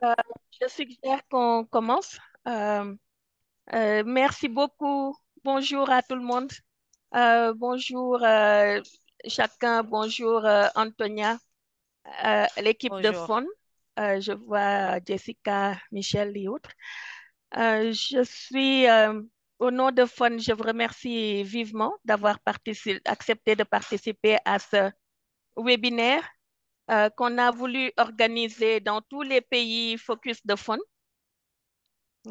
Euh, je suggère qu'on commence. Euh, Merci beaucoup. Bonjour à tout le monde. Bonjour chacun. Bonjour Antonia, l'équipe de Bonjour. Fon. Je vois Jessica, Michel et autres. Au nom de Fon, je vous remercie vivement d'avoir accepté de participer à ce webinaire qu'on a voulu organiser dans tous les pays Focus de Fon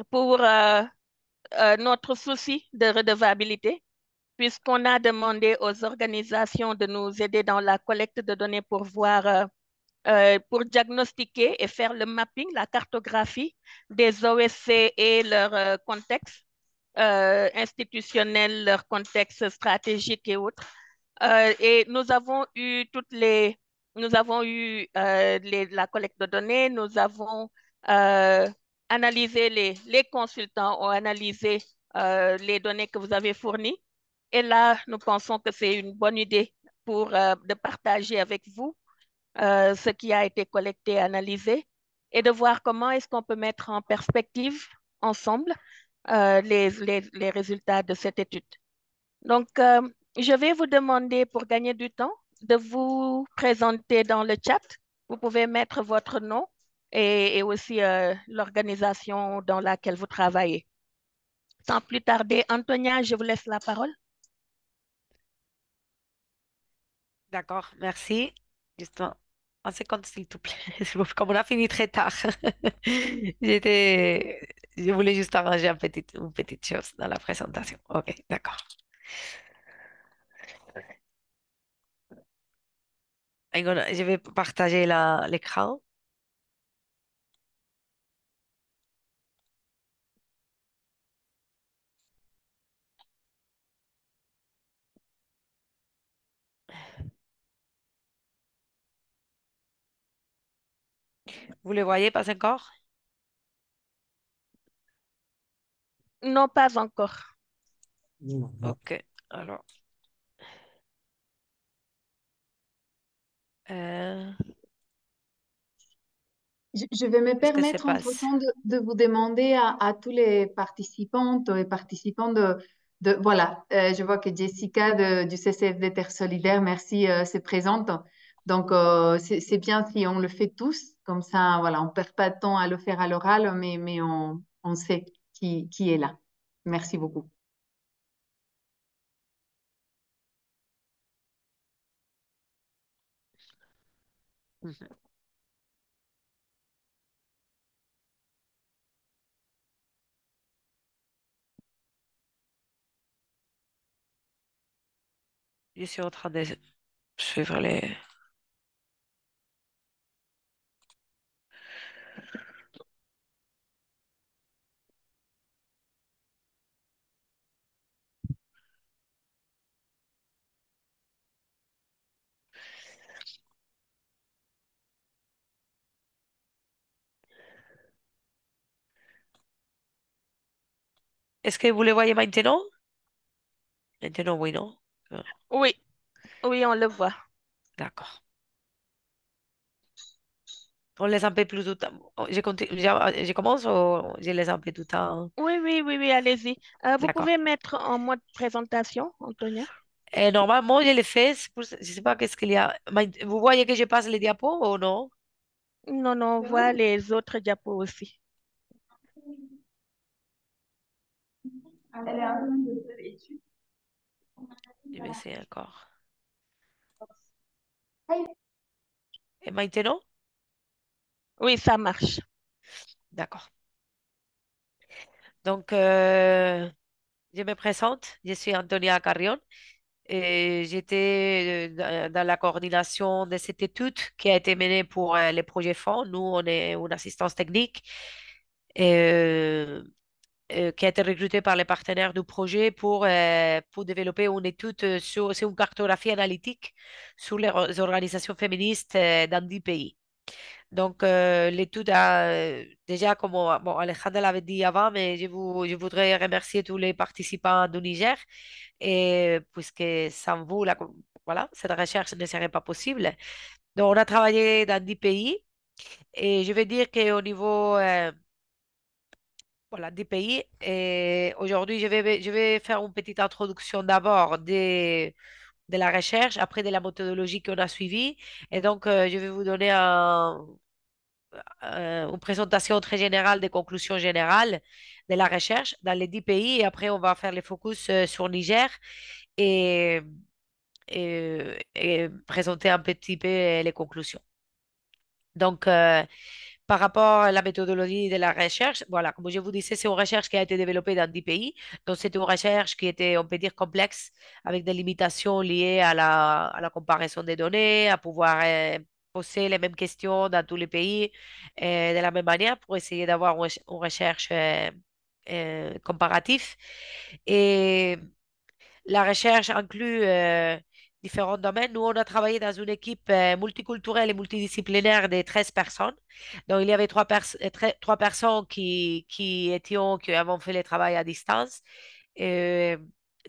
pour notre souci de redevabilité, puisqu'on a demandé aux organisations de nous aider dans la collecte de données pour voir, pour diagnostiquer et faire le mapping, la cartographie des OSC et leur contexte institutionnel, leur contexte stratégique et autres. Et nous avons eu la collecte de données, nous avons euh, analysé, les consultants ont analysé les données que vous avez fournies. Et là, nous pensons que c'est une bonne idée de partager avec vous ce qui a été collecté et analysé et de voir comment est-ce qu'on peut mettre en perspective ensemble les résultats de cette étude. Donc, je vais vous demander pour gagner du temps de vous présenter dans le chat. Vous pouvez mettre votre nom et aussi l'organisation dans laquelle vous travaillez. Sans plus tarder, Antonia, je vous laisse la parole. D'accord, merci. Juste un seconde, s'il te plaît. Comme on a fini très tard, je voulais juste arranger une petite chose dans la présentation. Ok, d'accord. Je vais partager l'écran. Vous le voyez pas encore? Non, pas encore. Ok, alors, euh, Je vais me qu'est-ce que se permettre passe? entre-temps de vous demander à tous les participantes et participants voilà, je vois que Jessica du CCFD Terre Solidaire, merci, c'est présente. Donc, c'est bien si on le fait tous, comme ça, voilà, on perd pas de temps à le faire à l'oral, mais on sait qui est là. Merci beaucoup. Mhm. Je suis en train de suivre les... Est-ce que vous le voyez maintenant? Maintenant, oui, non? Euh, Oui, oui, on le voit. D'accord. On laisse un peu plus de temps. Je commence ou je laisse un peu de temps? Oui, oui, oui, oui, allez-y. Vous D'accord. pouvez mettre en mode présentation, Antonia. Et normalement, je l'ai fait. Je ne sais pas qu'est-ce qu'il y a. Vous voyez que je passe les diapos ou non? Non, non, on voit les autres diapos aussi. Je vais essayer encore. Et maintenant? Oui, ça marche. D'accord. Donc, je me présente. Je suis Antonia Carrion. Et j'étais dans la coordination de cette étude qui a été menée pour les projets fonds. Nous, on est une assistance technique euh, qui a été recrutée par les partenaires du projet pour développer une étude c'est une cartographie analytique sur les organisations féministes dans 10 pays. Donc, l'étude a déjà, comme bon, Alejandra l'avait dit avant, mais je voudrais remercier tous les participants du Niger, et puisque sans vous, voilà, cette recherche ne serait pas possible. Donc, on a travaillé dans 10 pays. Et je vais dire qu'au niveau voilà, des pays, et aujourd'hui, je vais faire une petite introduction d'abord de la recherche, après de la méthodologie qu'on a suivie. Et donc, je vais vous donner une présentation très générale des conclusions générales de la recherche dans les 10 pays. Et après, on va faire le focus sur Niger et, et présenter un petit peu les conclusions. Donc, par rapport à la méthodologie de la recherche, voilà, comme je vous disais, c'est une recherche qui a été développée dans 10 pays. Donc, c'est une recherche qui était, on peut dire, complexe, avec des limitations liées à la comparaison des données, à pouvoir poser les mêmes questions dans tous les pays de la même manière pour essayer d'avoir une recherche comparative. Et la recherche inclut différents domaines. Nous, on a travaillé dans une équipe multiculturelle et multidisciplinaire de 13 personnes. Donc, il y avait trois personnes qui avaient fait le travail à distance, euh,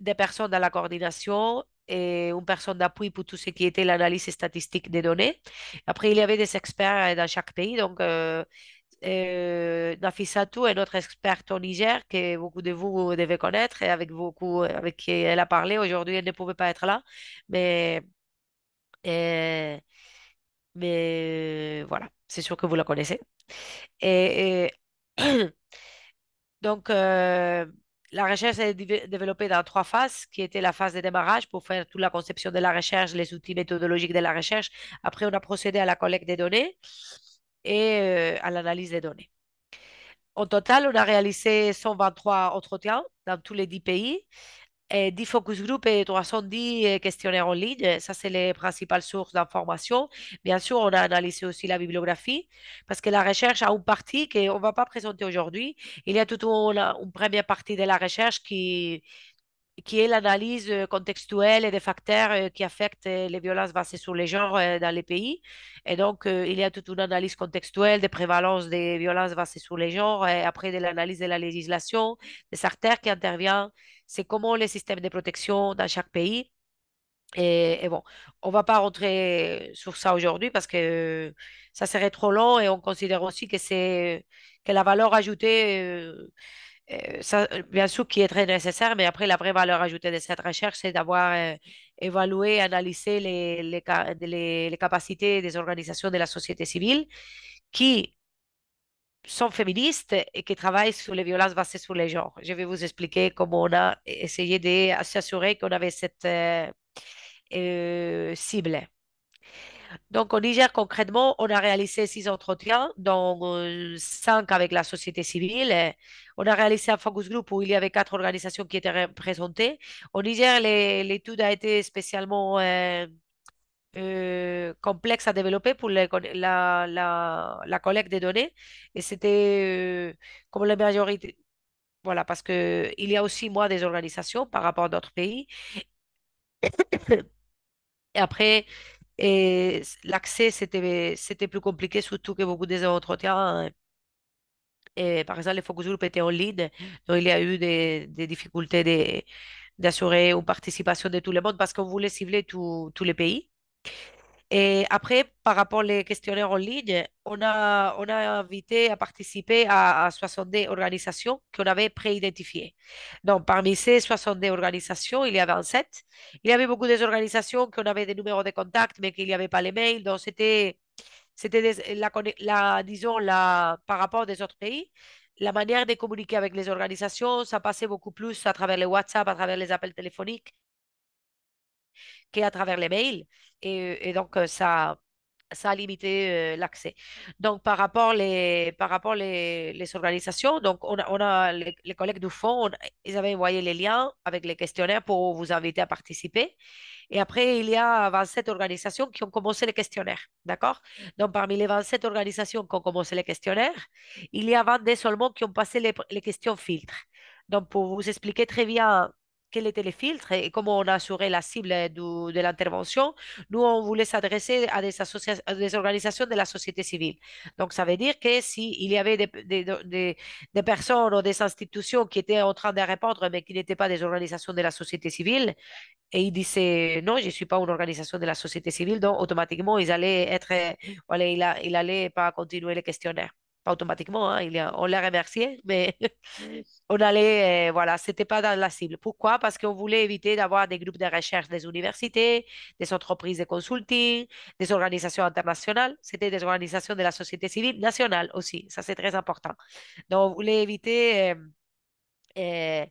des personnes dans la coordination et une personne d'appui pour tout ce qui était l'analyse statistique des données. Après, il y avait des experts dans chaque pays. Donc, Nafissatou est notre experte au Niger, que beaucoup de vous devez connaître et avec qui elle a parlé. Aujourd'hui, elle ne pouvait pas être là, mais, euh, mais voilà, c'est sûr que vous la connaissez. Et, donc, la recherche est développée dans trois phases, qui était la phase de démarrage pour faire toute la conception de la recherche, les outils méthodologiques de la recherche. Après, on a procédé à la collecte des données et à l'analyse des données. Au total, on a réalisé 123 entretiens dans tous les 10 pays, et 10 focus group et 310 questionnaires en ligne. Ça, c'est les principales sources d'information. Bien sûr, on a analysé aussi la bibliographie parce que la recherche a une partie qu'on ne va pas présenter aujourd'hui. Il y a toute une première partie de la recherche qui est l'analyse contextuelle et des facteurs qui affectent les violences basées sur les genres dans les pays. Et donc, il y a toute une analyse contextuelle des prévalences des violences basées sur les genres, et après de l'analyse de la législation, des acteurs qui interviennent, c'est comment les systèmes de protection dans chaque pays. Et bon, on ne va pas rentrer sur ça aujourd'hui parce que ça serait trop long et on considère aussi que la valeur ajoutée ça, bien sûr, qui est très nécessaire, mais après, la vraie valeur ajoutée de cette recherche, c'est d'avoir évalué, analysé les capacités des organisations de la société civile qui sont féministes et qui travaillent sur les violences basées sur les genres. Je vais vous expliquer comment on a essayé de s'assurer qu'on avait cette cible. Donc, au Niger, concrètement, on a réalisé 6 entretiens, dont 5 avec la société civile. On a réalisé un focus group où il y avait 4 organisations qui étaient représentées. Au Niger, l'étude a été spécialement complexe à développer pour la collecte des données. Et c'était comme la majorité. Voilà, parce qu'il y a aussi moins des organisations par rapport à d'autres pays. Et après, l'accès, c'était plus compliqué, surtout que beaucoup des entretiens, et par exemple, les focus group étaient en ligne, donc il y a eu des difficultés d'assurer une participation de tout le monde parce qu'on voulait cibler tous les pays. Et après, par rapport aux questionnaires en ligne, on a invité à participer à 70 organisations qu'on avait préidentifiées. Donc, parmi ces 70 organisations, il y avait 27. Il y avait beaucoup des organisations qu'on avait des numéros de contact, mais qu'il n'y avait pas les mails. Donc, c'était disons, par rapport des autres pays, la manière de communiquer avec les organisations, ça passait beaucoup plus à travers les WhatsApp, à travers les appels téléphoniques qu'à travers les mails. Et donc, ça a limité l'accès. Donc, par rapport les organisations, donc on a les collègues du fond, ils avaient envoyé les liens avec les questionnaires pour vous inviter à participer. Et après, il y a 27 organisations qui ont commencé les questionnaires. D'accord? Donc, parmi les 27 organisations qui ont commencé les questionnaires, il y a 22 seulement qui ont passé les questions filtres. Donc, pour vous expliquer très bien quels étaient les filtres et comment on assurait la cible de l'intervention, nous, on voulait s'adresser à des organisations de la société civile. Donc, ça veut dire que s'il y avait des personnes ou des institutions qui étaient en train de répondre, mais qui n'étaient pas des organisations de la société civile, et ils disaient non, je ne suis pas une organisation de la société civile, donc automatiquement, ils allaient être, voilà, il allait pas continuer le questionnaire. Pas automatiquement, hein, on les remerciait, mais on allait, voilà, c'était pas dans la cible. Pourquoi? Parce qu'on voulait éviter d'avoir des groupes de recherche des universités, des entreprises de consulting, des organisations internationales. C'était des organisations de la société civile nationale aussi. Ça, c'est très important. Donc, on voulait éviter euh,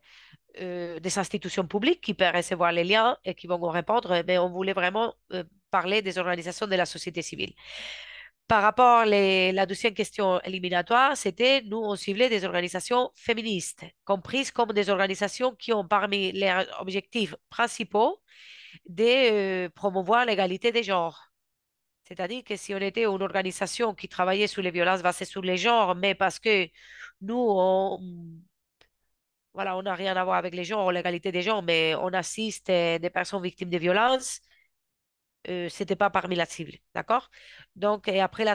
des institutions publiques qui peuvent recevoir les liens et qui vont nous répondre, mais on voulait vraiment parler des organisations de la société civile. Par rapport à la deuxième question éliminatoire, c'était nous, on ciblait des organisations féministes, comprises comme des organisations qui ont parmi leurs objectifs principaux de promouvoir l'égalité des genres. C'est-à-dire que si on était une organisation qui travaillait sur les violences basées sur les genres, mais parce que nous, voilà, on n'a rien à voir avec les genres, l'égalité des genres, mais on assiste des personnes victimes de violences, c'était pas parmi la cible, d'accord? Donc, et après le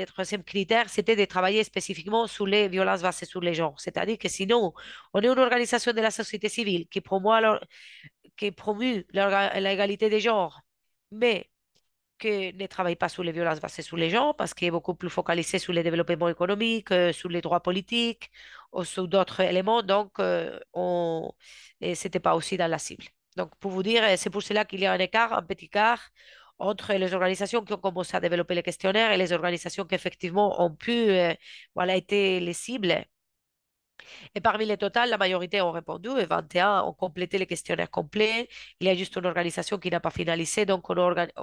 troisième critère, c'était de travailler spécifiquement sur les violences basées sur les genres. C'est-à-dire que sinon, on est une organisation de la société civile qui promeut l'égalité des genres, mais qui ne travaille pas sur les violences basées sur les genres parce qu'il est beaucoup plus focalisé sur le développement économique, sur les droits politiques ou sur d'autres éléments. Donc, c'était pas aussi dans la cible. Donc, pour vous dire, c'est pour cela qu'il y a un écart, un petit écart entre les organisations qui ont commencé à développer les questionnaires et les organisations qui effectivement ont pu, voilà, été les cibles. Et parmi les totales, la majorité ont répondu et 21 ont complété les questionnaires complets. Il y a juste une organisation qui n'a pas finalisé, donc on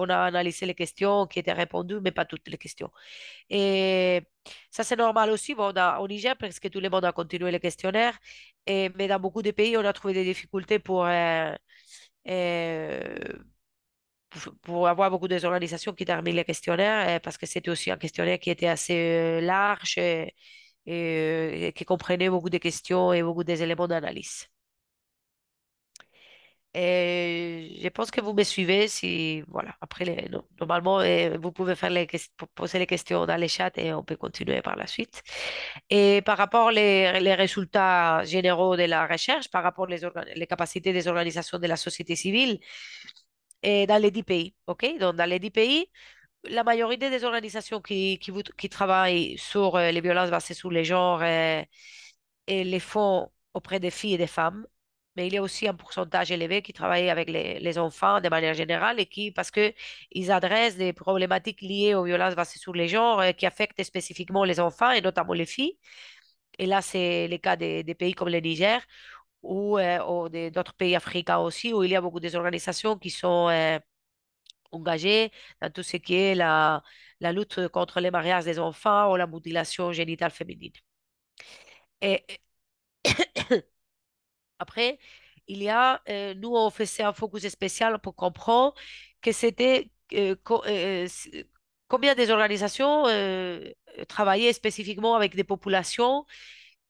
a analysé les questions qui étaient répondues, mais pas toutes les questions. Et ça, c'est normal aussi. Bon, au Niger, presque tout le monde a continué les questionnaires, mais dans beaucoup de pays, on a trouvé des difficultés euh, pour avoir beaucoup d'organisations qui terminent les questionnaires, parce que c'était aussi un questionnaire qui était assez large et qui comprenait beaucoup de questions et beaucoup d'éléments d'analyse. Et je pense que vous me suivez si, voilà, après, normalement, vous pouvez faire poser les questions dans les chats et on peut continuer par la suite. Et par rapport les résultats généraux de la recherche, par rapport les capacités des organisations de la société civile, et dans les 10 pays, OK? Donc, dans les 10 pays, la majorité des organisations qui travaillent sur les violences basées sur les genres et les font auprès des filles et des femmes, mais il y a aussi un pourcentage élevé qui travaille avec les enfants de manière générale et parce que ils adressent des problématiques liées aux violences basées sur les genres qui affectent spécifiquement les enfants et notamment les filles. Et là, c'est le cas des pays comme le Niger ou d'autres pays africains aussi, où il y a beaucoup d'organisations qui sont engagés dans tout ce qui est la lutte contre les mariages des enfants ou la mutilation génitale féminine. Et après, nous, on faisait un focus spécial pour comprendre que c'était combien des organisations travaillaient spécifiquement avec des populations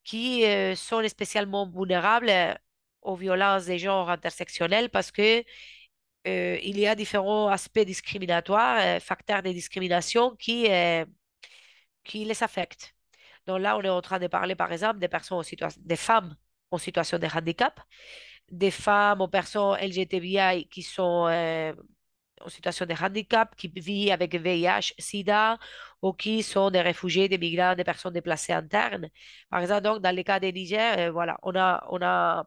qui sont spécialement vulnérables aux violences des genres intersectionnels parce que il y a différents aspects discriminatoires, facteurs de discrimination qui les affectent. Donc là, on est en train de parler, par exemple, des femmes en situation de handicap, des femmes ou personnes LGTBI qui sont en situation de handicap, qui vivent avec VIH, SIDA, ou qui sont des réfugiés, des migrants, des personnes déplacées internes. Par exemple, donc, dans le cas des Niger, voilà, on a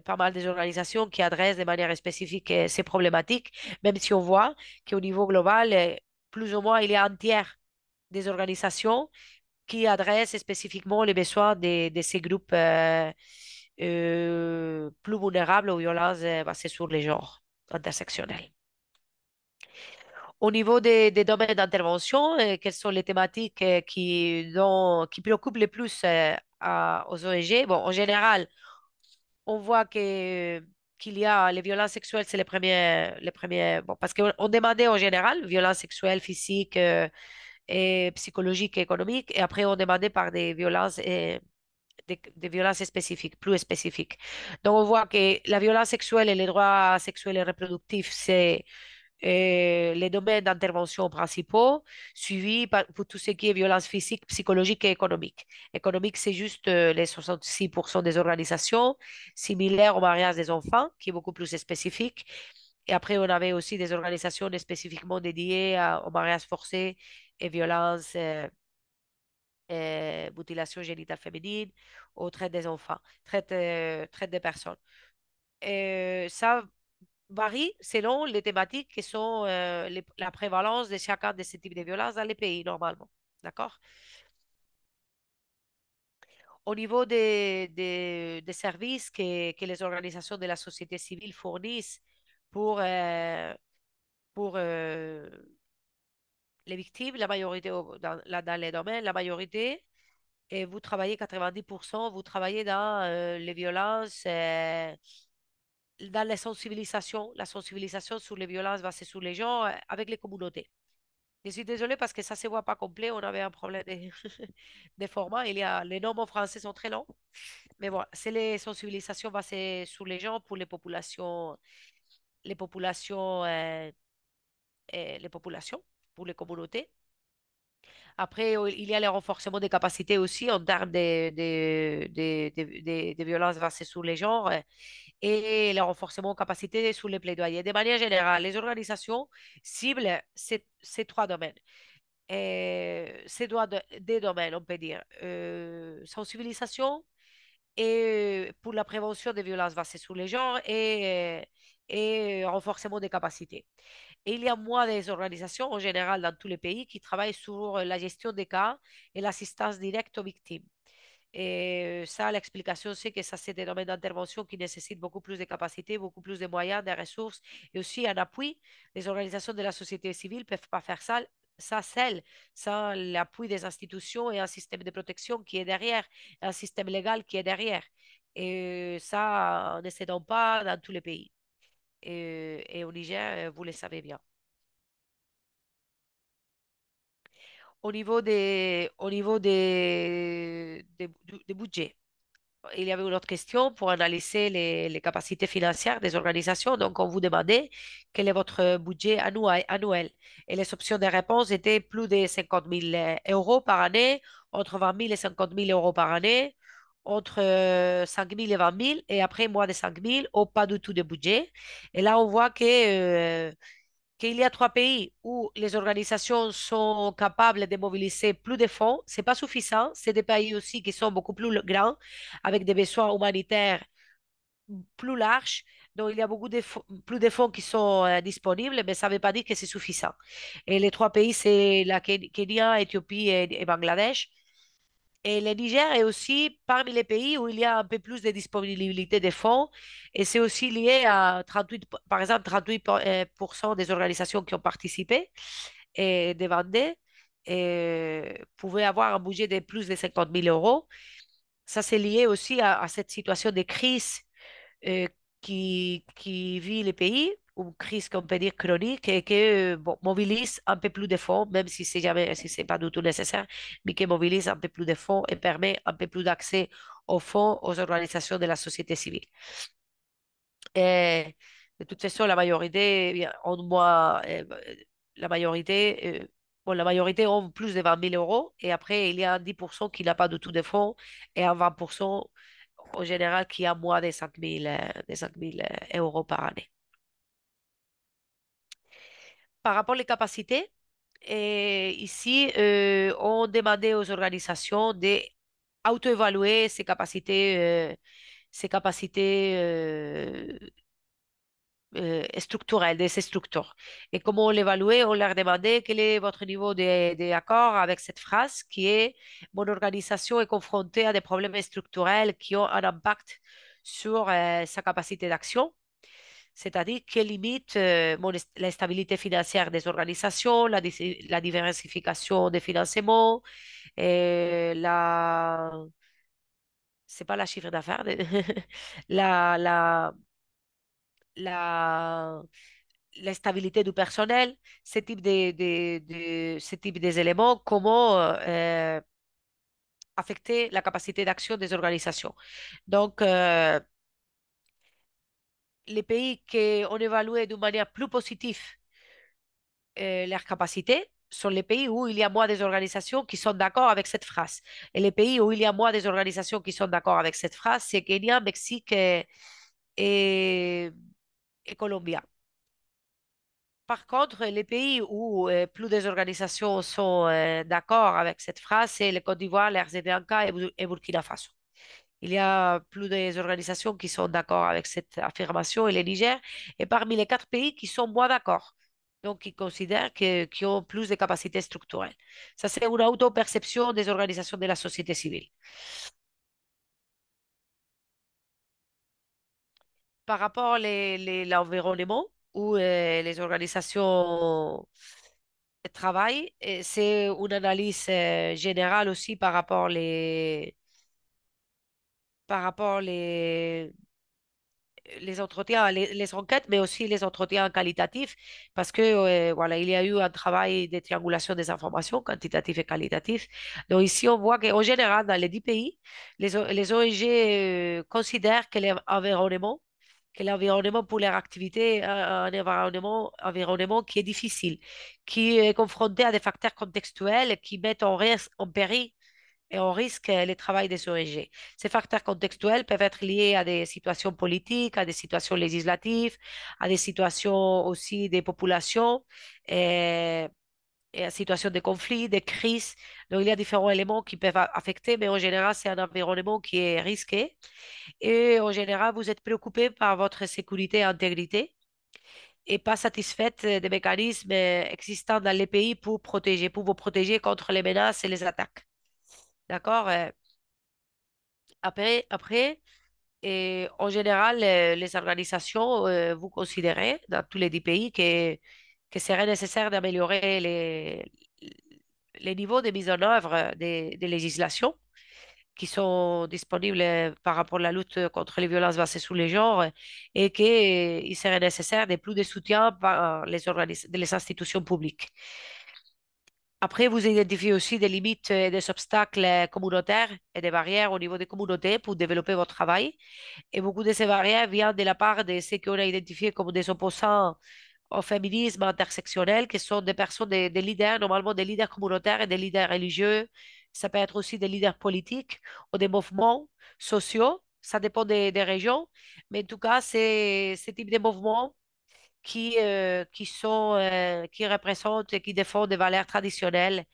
pas mal des organisations qui adressent de manière spécifique ces problématiques, même si on voit qu'au niveau global, plus ou moins, il y a un tiers des organisations qui adressent spécifiquement les besoins de ces groupes plus vulnérables aux violences basées sur les genres intersectionnels. Au niveau des domaines d'intervention, quelles sont les thématiques qui préoccupent le plus aux ONG? Bon, en général, on voit qu'il y a les violences sexuelles, c'est bon, parce qu'on demandait en général violences sexuelles, physiques, et psychologiques et économiques, et après on demandait par des violences des violences spécifiques, plus spécifiques. Donc, on voit que la violence sexuelle et les droits sexuels et reproductifs, c'est les domaines d'intervention principaux, suivis pour tout ce qui est violence physique, psychologique et économique. Économique, c'est juste les 66% des organisations, similaires au mariage des enfants, qui est beaucoup plus spécifique. Et après, on avait aussi des organisations spécifiquement dédiées au mariage forcé et violence, mutilation génitale féminine, au traite des enfants, traite des personnes. Ça varie selon les thématiques qui sont la prévalence de chacun de ces types de violences dans les pays, normalement. D'accord? Au niveau des services que les organisations de la société civile fournissent pour, euh, pour les victimes, la majorité dans les domaines, la majorité, et vous travaillez 90%, vous travaillez dans les violences, dans la sensibilisation sur les violences basées sur les gens avec les communautés. Je suis désolée parce que ça ne se voit pas complet. On avait un problème de, de format. Les noms en français sont très longs. Mais voilà, c'est les sensibilisations basées sur les gens pour les populations, les populations, pour les communautés. Après, il y a le renforcement des capacités aussi en termes de violences basées sur les genres et le renforcement de capacités sur les plaidoyers. De manière générale, les organisations ciblent ces trois domaines. Des domaines, on peut dire. Sensibilisation et pour la prévention des violences basées sur les genres et renforcement des capacités. Et il y a moins des organisations en général dans tous les pays qui travaillent sur la gestion des cas et l'assistance directe aux victimes. Et ça, l'explication, c'est que ça, c'est des domaines d'intervention qui nécessitent beaucoup plus de capacités, beaucoup plus de moyens, de ressources et aussi un appui. Les organisations de la société civile ne peuvent pas faire ça seules, sans l'appui des institutions et un système de protection qui est derrière, un système légal qui est derrière. Et ça, ne s'aidant pas dans tous les pays. Et au Niger, vous le savez bien. Au niveau des budgets, il y avait une autre question pour analyser les capacités financières des organisations. Donc, on vous demandait quel est votre budget annuel. Et les options de réponse étaient plus de 50 000 euros par année, entre 20 000 et 50 000 euros par année, entre 5 000 et 20 000, et après moins de 5 000, ou pas du tout de budget. Et là, on voit qu'il y a trois pays où les organisations sont capables de mobiliser plus de fonds. Ce n'est pas suffisant. C'est des pays aussi qui sont beaucoup plus grands, avec des besoins humanitaires plus larges. Donc, il y a plus de fonds qui sont disponibles, mais ça ne veut pas dire que c'est suffisant. Et les trois pays, c'est la Kenya, Éthiopie et Bangladesh. Et le Niger est aussi parmi les pays où il y a un peu plus de disponibilité des fonds. Et c'est aussi lié à 38, par exemple, 38% des organisations qui ont participé et demandé pouvaient avoir un budget de plus de 50 000 euros. Ça, c'est lié aussi à cette situation de crise euh, qui vit le pays, une crise qu'on peut dire chronique et qui bon, mobilise un peu plus de fonds, même si c'est jamais, si c'est pas du tout nécessaire, mais qui mobilise un peu plus de fonds et permet un peu plus d'accès aux fonds aux organisations de la société civile. Et de toute façon, la majorité, bien, la majorité ont plus de 20 000 euros et après, il y a un 10% qui n'a pas du tout de fonds et un 20% en général qui a moins de 5 000, euros par année. Par rapport aux capacités, ici, on demandait aux organisations d'auto-évaluer ces capacités structurelles de ces structures. Et comment on l'évaluait? On leur demandait quel est votre niveau d'accord avec cette phrase qui est: mon organisation est confrontée à des problèmes structurels qui ont un impact sur sa capacité d'action. C'est-à-dire quelle limite la stabilité financière des organisations, la diversification des financements, c'est pas la chiffre d'affaires, la, la, la, la stabilité du personnel, ce type d'éléments, comment affecter la capacité d'action des organisations. Donc, les pays qui ont évalué d'une manière plus positive leurs capacités sont les pays où il y a moins des organisations qui sont d'accord avec cette phrase. Et les pays où il y a moins des organisations qui sont d'accord avec cette phrase, c'est Kenya, Mexique et, et Colombie. Par contre, les pays où plus des organisations sont d'accord avec cette phrase, c'est le Côte d'Ivoire, l'Erzébianca et Burkina Faso. Il y a plus des organisations qui sont d'accord avec cette affirmation et le Niger est parmi les 4 pays qui sont moins d'accord. Donc, ils considèrent qu'ils ont plus de capacités structurelles. Ça, c'est une auto-perception des organisations de la société civile. Par rapport à l'environnement où les organisations travaillent, c'est une analyse générale aussi par rapport les entretiens, les enquêtes, mais aussi les entretiens qualitatifs, parce que voilà, il y a eu un travail de triangulation des informations, quantitatif et qualitatif. Donc ici, on voit qu'en général, dans les 10 pays, les ONG considèrent que l'environnement pour leur activité est un environnement qui est difficile, qui est confronté à des facteurs contextuels qui mettent en péril et on risque le travail des ONG. Ces facteurs contextuels peuvent être liés à des situations politiques, à des situations législatives, à des situations aussi des populations et à des situations de conflits, de crises. Donc, il y a différents éléments qui peuvent affecter, mais en général, c'est un environnement qui est risqué. Et en général, vous êtes préoccupé par votre sécurité et intégrité et pas satisfaite des mécanismes existants dans les pays pour vous protéger contre les menaces et les attaques. D'accord? Après, et en général, les organisations, vous considérez dans tous les 10 pays que serait nécessaire d'améliorer les niveaux de mise en œuvre des législations qui sont disponibles par rapport à la lutte contre les violences basées sur les genres et qu'il serait nécessaire de plus de soutien par les institutions publiques. Après, vous identifiez aussi des limites et des obstacles communautaires et des barrières au niveau des communautés pour développer votre travail. Et beaucoup de ces barrières viennent de la part de ceux qu'on a identifiés comme des opposants au féminisme intersectionnel, qui sont des personnes, des leaders, normalement des leaders communautaires et des leaders religieux. Ça peut être aussi des leaders politiques ou des mouvements sociaux. Ça dépend des régions. Mais en tout cas, c'est ce type de mouvements qui représentent et qui défendent des valeurs traditionnelles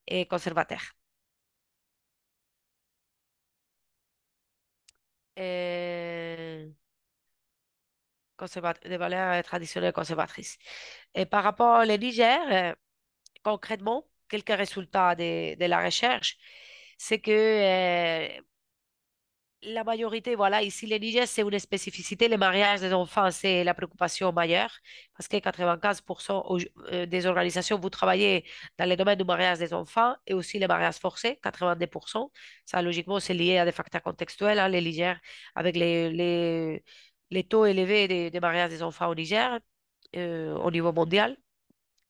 et conservateurs. Et des valeurs traditionnelles conservatrices. Et par rapport au Niger, concrètement, quelques résultats de la recherche, c'est que la majorité, voilà, ici, le Niger, c'est une spécificité. Les mariages des enfants, c'est la préoccupation majeure parce que 95% des organisations, vous travaillez dans le domaine du mariage des enfants et aussi les mariages forcés, 92%. Ça, logiquement, c'est lié à des facteurs contextuels, hein, le Niger, avec les taux élevés des mariages des enfants au Niger, au niveau mondial.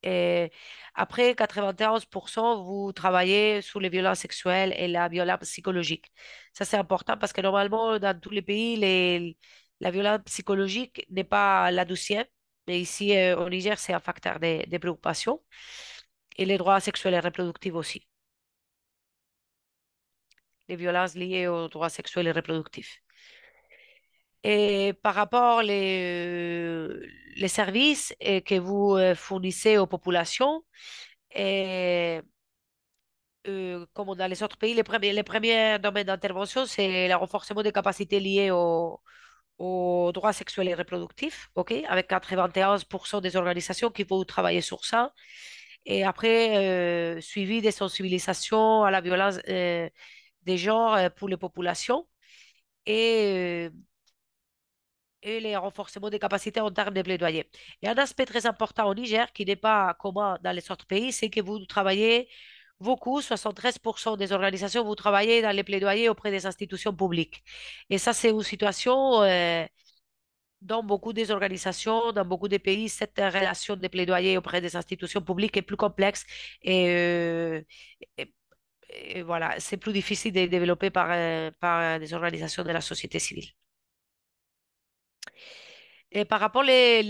Et après, 91%, vous travaillez sur les violences sexuelles et la violence psychologique. Ça, c'est important parce que normalement, dans tous les pays, la violence psychologique n'est pas la douzième. Mais ici, au Niger, c'est un facteur de préoccupation. Et les droits sexuels et reproductifs aussi. Les violences liées aux droits sexuels et reproductifs. Et par rapport les services que vous fournissez aux populations, et comme dans les autres pays, les premiers domaines d'intervention, c'est le renforcement des capacités liées aux droits sexuels et reproductifs, ok, avec 91% des organisations qui vont travailler sur ça. Et après, suivi des sensibilisations à la violence des genres pour les populations et les renforcements des capacités en termes de plaidoyer. Et un aspect très important au Niger, qui n'est pas commun dans les autres pays, c'est que vous travaillez beaucoup, 73% des organisations, vous travaillez dans les plaidoyers auprès des institutions publiques. Et ça, c'est une situation dans beaucoup des organisations, dans beaucoup de pays, cette relation de plaidoyer auprès des institutions publiques est plus complexe et, et voilà, c'est plus difficile de développer par des organisations de la société civile. Et par rapport les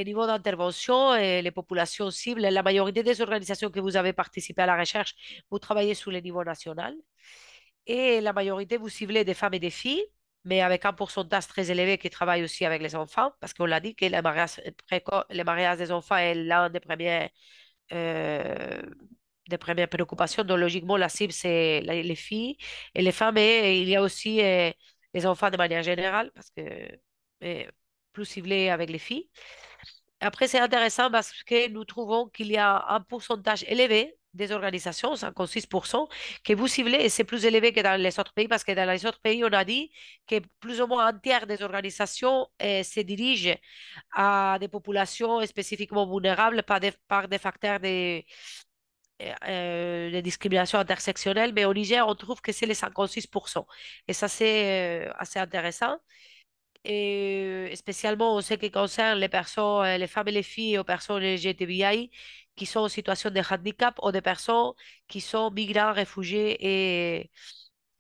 niveaux d'intervention et les populations cibles, la majorité des organisations que vous avez participé à la recherche, vous travaillez sous le niveau national. Et la majorité, vous ciblez des femmes et des filles, mais avec un pourcentage très élevé qui travaille aussi avec les enfants, parce qu'on l'a dit que le mariage des enfants est l'un euh, des premières préoccupations. Donc, logiquement, la cible, c'est les filles et les femmes, et il y a aussi les enfants de manière générale, parce que euh, plus ciblé avec les filles. Après, c'est intéressant parce que nous trouvons qu'il y a un pourcentage élevé des organisations, 56%, que vous ciblez, et c'est plus élevé que dans les autres pays, parce que dans les autres pays, on a dit que plus ou moins un tiers des organisations se dirigent à des populations spécifiquement vulnérables par des facteurs de discrimination intersectionnelle, mais au Niger, on trouve que c'est les 56%. Et ça, c'est assez intéressant. Et spécialement en ce qui concerne les personnes, les femmes et les filles aux personnes LGTBI qui sont en situation de handicap ou des personnes qui sont migrants, réfugiés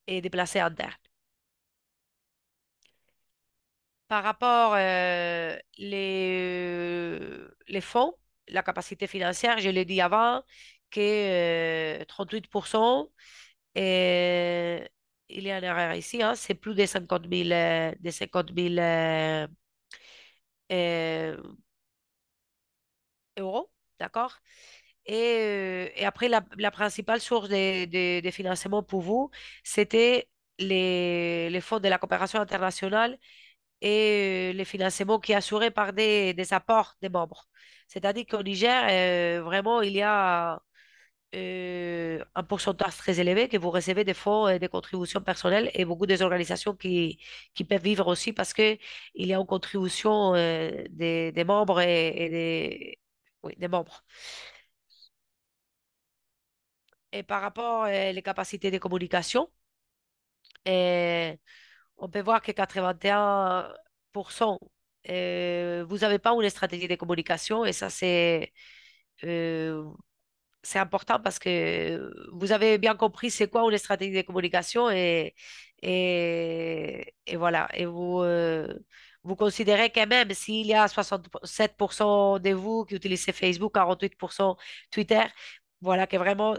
et déplacés internes. Par rapport les fonds, la capacité financière, je l'ai dit avant, que 38%, et il y a une erreur ici, hein, c'est plus de 50 000, de 50 000 euh, euros, d'accord? Et après, la principale source de financement pour vous, c'était les fonds de la coopération internationale et les financements qui sont assurés par des apports des membres. C'est-à-dire qu'au Niger, vraiment, il y a un pourcentage très élevé que vous recevez des fonds et des contributions personnelles et beaucoup des organisations qui peuvent vivre aussi parce que il y a une contribution des membres et oui, des membres. Et par rapport aux capacités de communication, euh, on peut voir que 81%, vous n'avez pas une stratégie de communication et ça, euh, c'est important parce que vous avez bien compris c'est quoi une stratégie de communication et voilà. Et vous considérez quand même s'il y a 67% de vous qui utilisez Facebook, 48% Twitter, voilà que vraiment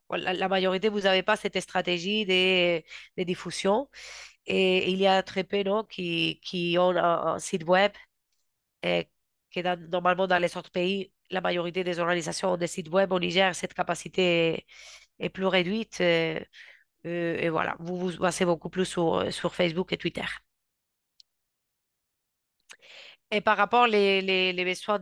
voilà, la majorité, vous n'avez pas cette stratégie de diffusion. Et il y a très peu non, qui ont un site web euh, normalement dans les autres pays, la majorité des organisations ont des sites web. Au Niger, cette capacité est plus réduite. Et voilà, vous vous basez beaucoup plus sur Facebook et Twitter. Et par rapport les besoins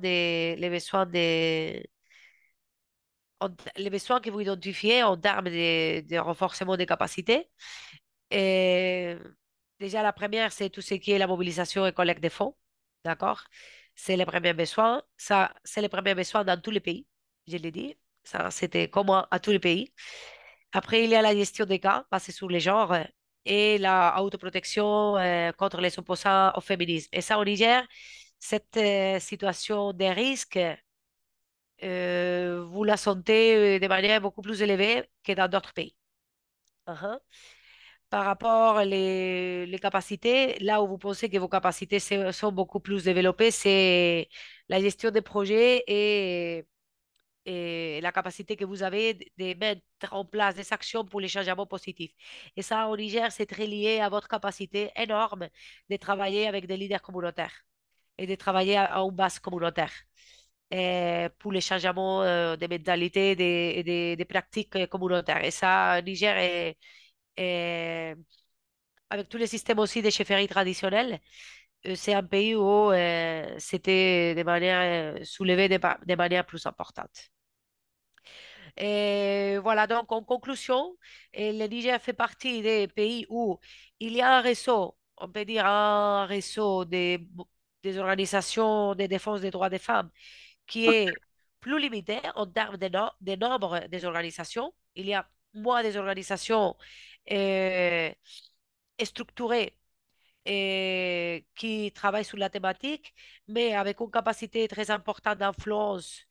les besoins que vous identifiez en termes de renforcement des capacités, et déjà, la première, c'est tout ce qui est la mobilisation et collecte des fonds. D'accord? C'est le premier besoin. Ça, c'est le premier besoin dans tous les pays. Je l'ai dit. Ça, c'était commun à tous les pays. Après, il y a la gestion des cas basée sur les genres et la autoprotection contre les opposants au féminisme. Et ça, au Niger, cette situation des risques, vous la sentez de manière beaucoup plus élevée que dans d'autres pays. Uh-huh. Par rapport les capacités, là où vous pensez que vos capacités sont beaucoup plus développées, c'est la gestion des projets et la capacité que vous avez de mettre en place des actions pour les changements positifs. Et ça, au Niger, c'est très lié à votre capacité énorme de travailler avec des leaders communautaires et de travailler à une base communautaire. Pour les changements de mentalité et des pratiques communautaires. Et ça, Niger est avec tous les systèmes aussi des chefferies traditionnelles, c'est un pays où c'était de manière soulevé de manière plus importante. Et voilà, donc en conclusion, le Niger fait partie des pays où il y a un réseau, on peut dire un réseau des organisations de défense des droits des femmes qui est plus limité en termes de nombre des organisations. Il y a moins des organisations euh, structurées qui travaillent sur la thématique, mais avec une capacité très importante d'influence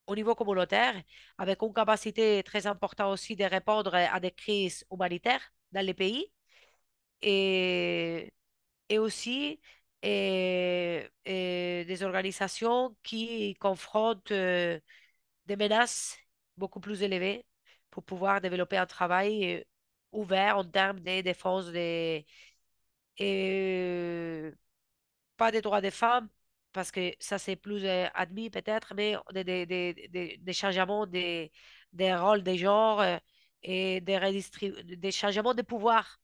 au niveau communautaire, avec une capacité très importante aussi de répondre à des crises humanitaires dans les pays et, et aussi des organisations qui confrontent des menaces beaucoup plus élevées pour pouvoir développer un travail ouvert en termes de défense et pas des droits des femmes, parce que ça c'est plus admis peut-être, mais des changements des rôles des genres et des changements de pouvoir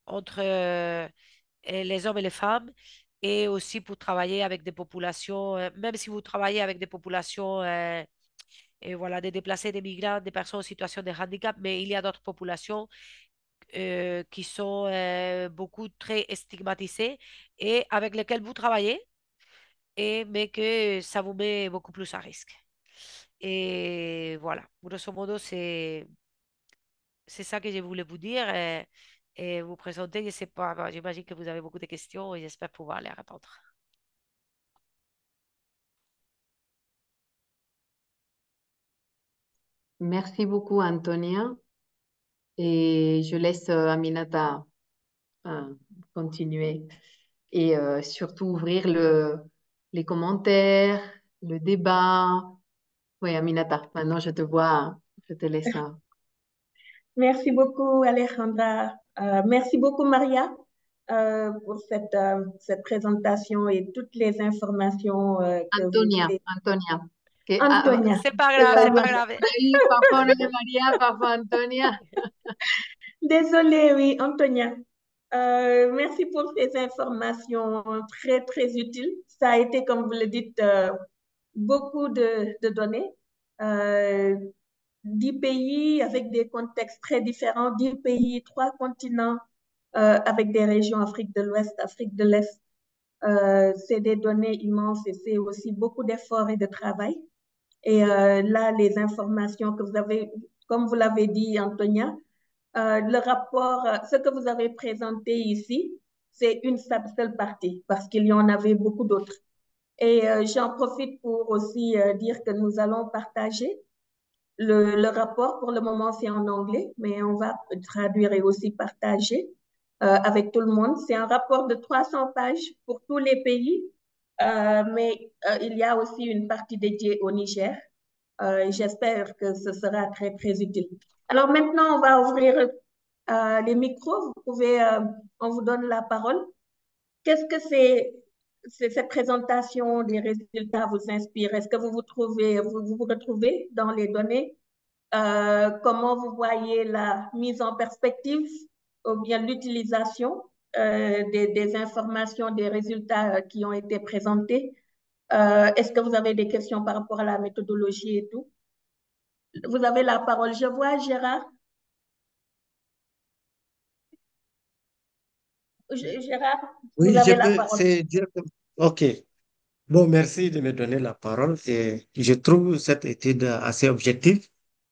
entre et les hommes et les femmes, et aussi pour travailler avec des populations, même si vous travaillez avec des populations, et voilà, des déplacés, des migrants, des personnes en situation de handicap, mais il y a d'autres populations qui sont beaucoup très stigmatisées et avec lesquelles vous travaillez, mais que ça vous met beaucoup plus à risque. Et voilà, grosso modo, c'est ça que je voulais vous dire et vous présenter. Je sais pas, bon, j'imagine que vous avez beaucoup de questions et j'espère pouvoir les répondre. Merci beaucoup, Antonia. Et je laisse Aminata euh, continuer et surtout ouvrir les commentaires, le débat. Oui, Aminata, maintenant je te vois, je te laisse. Merci beaucoup, Alejandra. Merci beaucoup, Maria, pour cette présentation et toutes les informations que vous Antonia, avez. Antonia. Que, Antonia, C'est pas c'est grave, pas c'est pas Maria. grave. oui, parfois on est Maria, parfois Antonia. Désolée, oui, Antonia. Merci pour ces informations très, très utiles. Ça a été, comme vous le dites, beaucoup de données. Euh, 10 pays avec des contextes très différents, 10 pays, 3 continents avec des régions Afrique de l'Ouest, Afrique de l'Est. C'est des données immenses et c'est aussi beaucoup d'efforts et de travail. Et là, les informations que vous avez, comme vous l'avez dit, Antonia, le rapport, ce que vous avez présenté ici, c'est une seule partie parce qu'il y en avait beaucoup d'autres. Et j'en profite pour aussi dire que nous allons partager le rapport. Pour le moment, c'est en anglais, mais on va traduire et aussi partager avec tout le monde. C'est un rapport de 300 pages pour tous les pays, mais il y a aussi une partie dédiée au Niger. J'espère que ce sera très, très utile. Alors maintenant, on va ouvrir les micros. On vous donne la parole. Qu'est-ce que cette présentation des résultats vous inspire? Est-ce que vous retrouvez dans les données? Comment vous voyez la mise en perspective ou bien l'utilisation des informations, des résultats qui ont été présentés? Est-ce que vous avez des questions par rapport à la méthodologie et tout? Vous avez la parole. Je vois Gérard. Gérard, vous Oui, je avez la peux, parole. c'est directement. OK. Bon, merci de me donner la parole. Et je trouve cette étude assez objective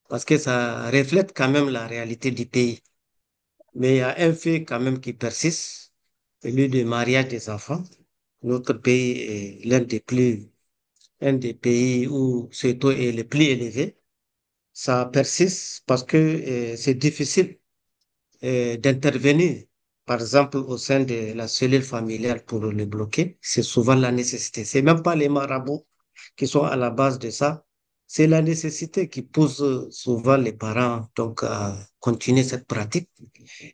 parce que ça reflète quand même la réalité du pays. Mais il y a un fait quand même qui persiste, celui du mariage des enfants. Notre pays est un des pays où ce taux est le plus élevé. Ça persiste parce que c'est difficile d'intervenir, par exemple, au sein de la cellule familiale pour le bloquer. C'est souvent la nécessité. C'est même pas les marabouts qui sont à la base de ça. C'est la nécessité qui pousse souvent les parents donc à continuer cette pratique.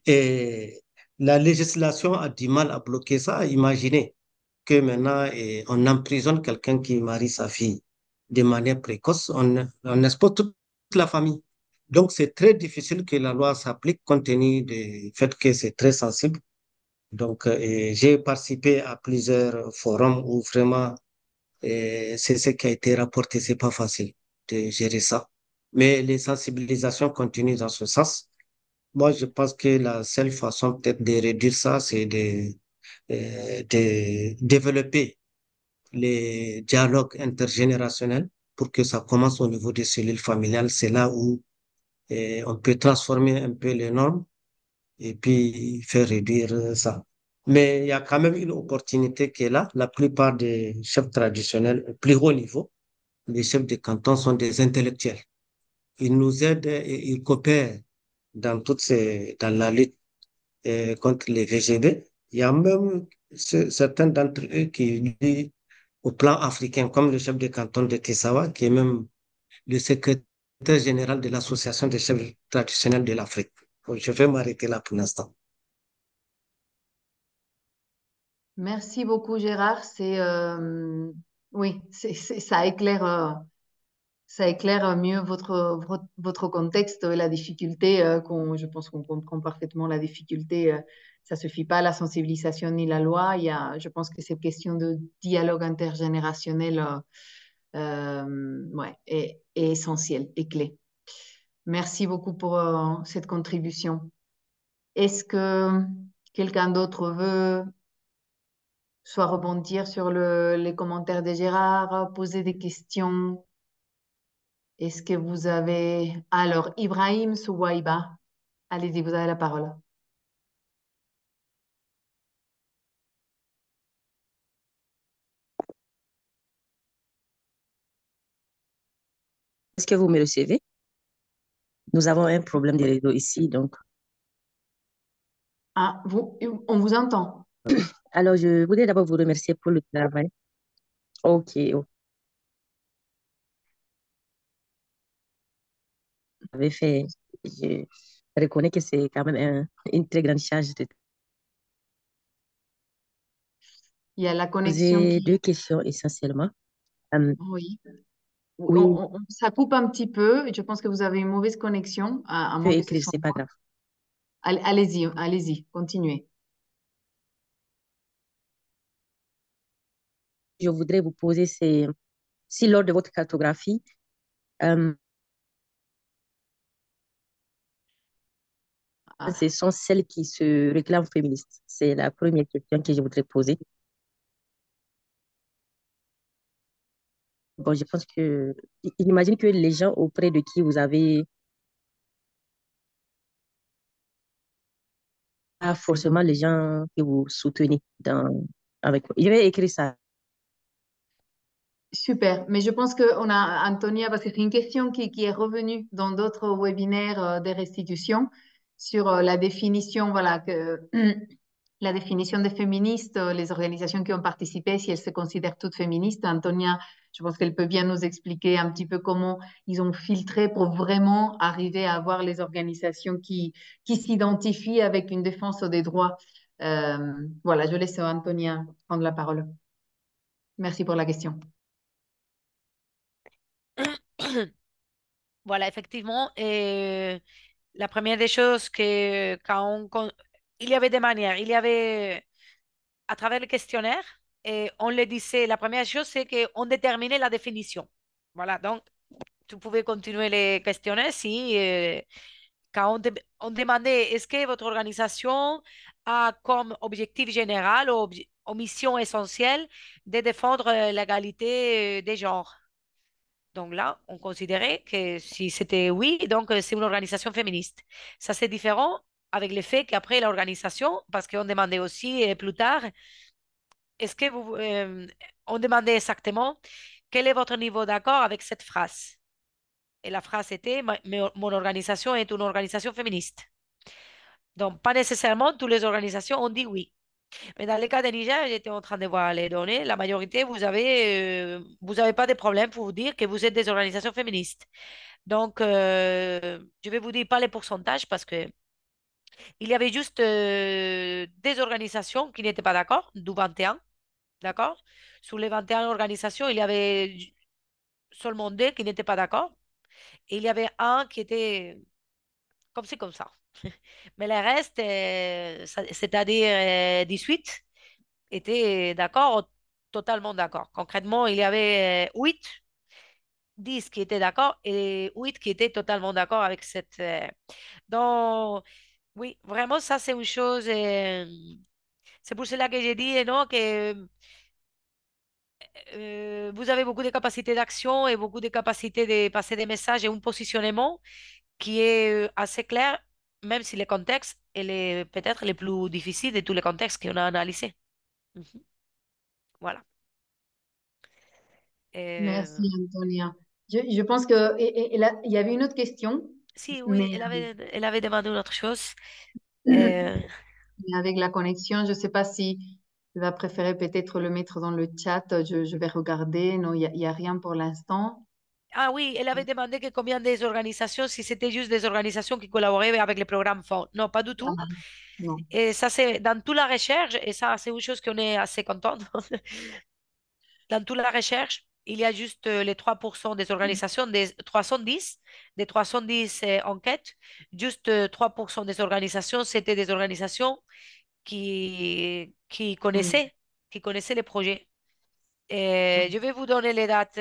Et la législation a du mal à bloquer ça. Imaginez que maintenant on emprisonne quelqu'un qui marie sa fille de manière précoce. On expose toute la famille. Donc, c'est très difficile que la loi s'applique compte tenu du fait que c'est très sensible. Donc, j'ai participé à plusieurs forums où vraiment c'est ce qui a été rapporté. C'est pas facile de gérer ça. Mais les sensibilisations continuent dans ce sens. Moi, je pense que la seule façon peut-être de réduire ça, c'est de développer les dialogues intergénérationnels pour que ça commence au niveau des cellules familiales. C'est là où on peut transformer un peu les normes et puis faire réduire ça. Mais il y a quand même une opportunité qui est là. La plupart des chefs traditionnels au plus haut niveau les chefs de canton sont des intellectuels. Ils nous aident et ils coopèrent dans la lutte contre les VGB. Il y a même certains d'entre eux qui vivent au plan africain, comme le chef de canton de Tessawa, qui est même le secrétaire général de l'Association des chefs traditionnels de l'Afrique. Bon, je vais m'arrêter là pour l'instant. Merci beaucoup, Gérard. Oui, ça éclaire mieux votre contexte et la difficulté. Je pense qu'on comprend parfaitement la difficulté. Ça suffit pas la sensibilisation ni la loi. Je pense que cette question de dialogue intergénérationnel, ouais, est essentielle et clé. Merci beaucoup pour cette contribution. Est-ce que quelqu'un d'autre veut soit rebondir sur les commentaires de Gérard, poser des questions? Est-ce que vous avez... Alors, Ibrahim Souaïba, allez-y, vous avez la parole. Est-ce que vous me recevez? Nous avons un problème de réseau ici, donc. Ah, on vous entend. Alors, je voudrais d'abord vous remercier pour le travail. Ok, vous avez fait. Je reconnais que c'est quand même une très grande charge de Il y a la connexion poser qui... deux questions essentiellement. Euh, Oui. oui, Ça coupe un petit peu et je pense que vous avez une mauvaise connexion, à je peux moins que ce écrire, soit c'est pas moi. grave. Allez-y, allez-y, continuez. Je voudrais vous poser, si lors de votre cartographie, euh, ce Ah, sont celles qui se réclament féministes. C'est la première question que je voudrais poser. Bon, je pense que, j'imagine que les gens auprès de qui vous avez pas forcément les gens que vous soutenez avec vous. Je vais écrire ça. super, mais je pense qu'on a Antonia, parce que c'est une question qui est revenue dans d'autres webinaires des restitutions sur la définition, voilà, la définition des féministes, les organisations qui ont participé, si elles se considèrent toutes féministes. Antonia, je pense qu'elle peut bien nous expliquer un petit peu comment ils ont filtré pour vraiment arriver à avoir les organisations qui s'identifient avec une défense des droits. Voilà, je laisse Antonia prendre la parole. Merci pour la question. Voilà, effectivement. La première des choses que il y avait des manières, il y avait à travers le questionnaire, et on le disait, la première chose, c'est qu'on déterminait la définition. Voilà, donc tu pouvais continuer les questionnaires si, quand on demandait, est-ce que votre organisation a comme objectif général ou mission essentielle de défendre l'égalité des genres? Donc là, on considérait que si c'était oui, donc c'est une organisation féministe. Ça, c'est différent avec le fait qu'après l'organisation, parce qu'on demandait aussi plus tard, est-ce que on demandait exactement quel est votre niveau d'accord avec cette phrase? Et la phrase était, mon organisation est une organisation féministe. Donc, pas nécessairement toutes les organisations ont dit oui. Mais dans le cas de Niger, j'étais en train de voir les données. La majorité, vous avez pas de problème pour vous dire que vous êtes des organisations féministes. Donc, je vais vous dire pas les pourcentages parce que il y avait juste des organisations qui n'étaient pas d'accord, du 21, d'accord? Sur les 21 organisations, il y avait seulement deux qui n'étaient pas d'accord. Et il y avait un qui était comme c'est comme ça. Mais le reste, c'est-à-dire 18, étaient d'accord, totalement d'accord. Concrètement, il y avait 8, 10 qui étaient d'accord et 8 qui étaient totalement d'accord avec cette... Donc, oui, vraiment, ça, c'est une chose... c'est pour cela que j'ai dit, non, que vous avez beaucoup de capacités d'action et beaucoup de capacités de passer des messages et un positionnement qui est assez clair, même si le contexte est peut-être le plus difficile de tous les contextes qu'on a analysés. Mhm. Voilà. Euh, Merci, Antonia. Je pense que et là, il y avait une autre question, si, oui, mais elle avait demandé une autre chose. Euh, mais avec la connexion, je ne sais pas si tu vas préférer peut-être le mettre dans le chat. Je vais regarder. Non, il y a rien pour l'instant. ah oui, elle avait demandé que combien des organisations, si c'était juste des organisations qui collaboraient avec le programme FOND. Non, pas du tout. Ah, non. Et ça, c'est dans toute la recherche, et ça, c'est une chose qu'on est assez content. Dans toute la recherche, il y a juste les 3% des organisations, des 310 enquêtes, juste 3% des organisations, c'était des organisations qui Hmm. connaissaient, qui connaissaient les projets. Et je vais vous donner les dates,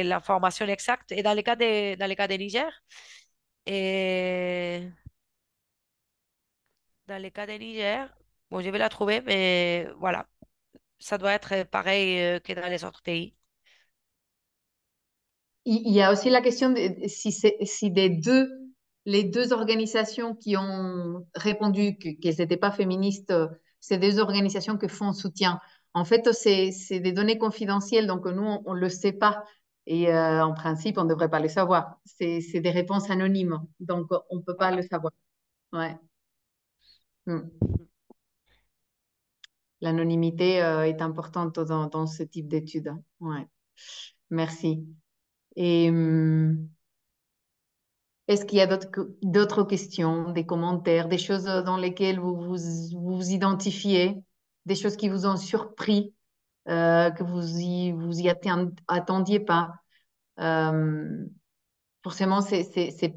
l'information exacte. Et dans le cas de Niger, et dans le cas de Niger, bon, je vais la trouver, mais voilà, ça doit être pareil que dans les autres pays. Il y a aussi la question de si les deux organisations qui ont répondu qu'elles n'étaient pas féministes, c'est des organisations que font soutien. En fait, c'est des données confidentielles, donc nous, on ne le sait pas. Et en principe, on ne devrait pas le savoir. C'est des réponses anonymes, donc on ne peut pas Voilà. le savoir. Ouais. Hmm. L'anonymité est importante dans ce type d'études. Ouais. Merci. Et est-ce qu'il y a d'autres questions, des commentaires, des choses dans lesquelles vous identifiez, des choses qui vous ont surpris, que vous y attendiez pas? Euh, Forcément, c'est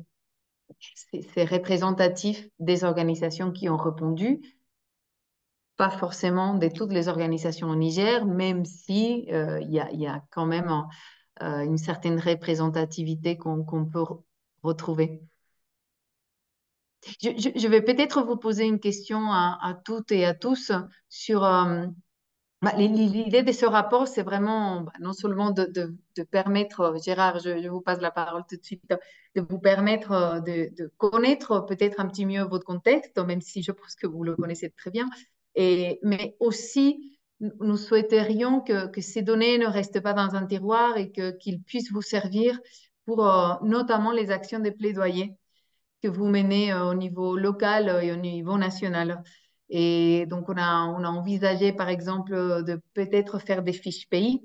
représentatif des organisations qui ont répondu, pas forcément de toutes les organisations au Niger, même si il y a quand même une certaine représentativité qu'on peut retrouver. Je vais peut-être vous poser une question à toutes et à tous sur l'idée de ce rapport, c'est vraiment non seulement de permettre, Gérard, je vous passe la parole tout de suite, de vous permettre de connaître peut-être un petit mieux votre contexte, même si je pense que vous le connaissez très bien, mais aussi nous souhaiterions que ces données ne restent pas dans un tiroir et qu'ils puissent vous servir pour notamment les actions de plaidoyer que vous menez au niveau local et au niveau national. Et donc, on a envisagé, par exemple, de peut-être faire des fiches pays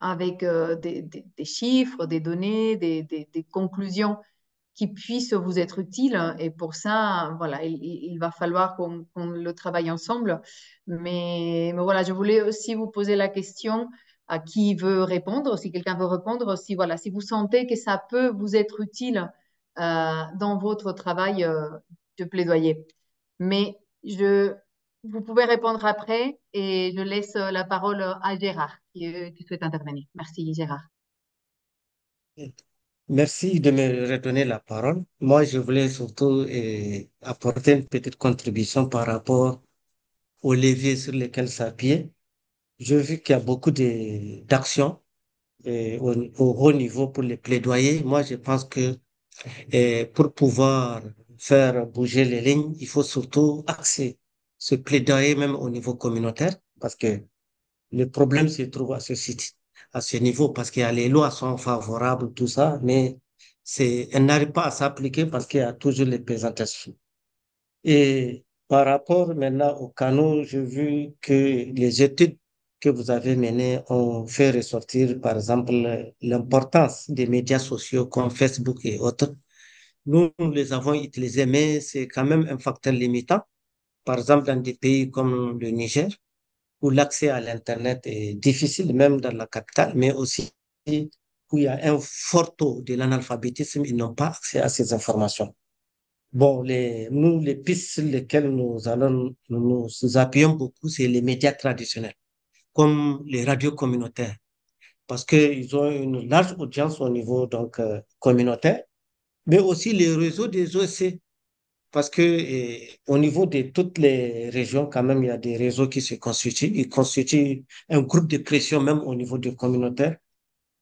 avec des chiffres, des données, des conclusions qui puissent vous être utiles. Et pour ça, voilà, il va falloir qu'on le travaille ensemble. Mais voilà, je voulais aussi vous poser la question à qui veut répondre, si quelqu'un veut répondre, si, voilà, si vous sentez que ça peut vous être utile dans votre travail de plaidoyer. Mais vous pouvez répondre après et je laisse la parole à Gérard qui souhaite intervenir. Merci, Gérard. Merci de me redonner la parole. Moi, je voulais surtout apporter une petite contribution par rapport aux leviers sur lesquels s'appuyer. J'ai vu qu'il y a beaucoup d'actions au haut niveau pour les plaidoyer. Moi, je pense que pour pouvoir faire bouger les lignes, il faut surtout axer ce plaidoyer même au niveau communautaire parce que le problème se trouve à à ce niveau parce qu'il y a les lois sont favorables, tout ça, mais elles n'arrivent pas à s'appliquer parce qu'il y a toujours les présentations. Et par rapport maintenant au canaux, j'ai vu que les études que vous avez menées ont fait ressortir, par exemple, l'importance des médias sociaux comme Facebook et autres. Nous les avons utilisés, mais c'est quand même un facteur limitant. Par exemple, dans des pays comme le Niger, où l'accès à l'Internet est difficile, même dans la capitale, mais aussi où il y a un fort taux de l'analphabétisme, ils n'ont pas accès à ces informations. Bon, les pistes sur lesquelles nous nous appuyons beaucoup, c'est les médias traditionnels, comme les radios communautaires, parce qu'ils ont une large audience au niveau communautaire, mais aussi les réseaux des OSC, parce que au niveau de toutes les régions, quand même, il y a des réseaux qui se constituent. Ils constituent un groupe de pression même au niveau du communautaire.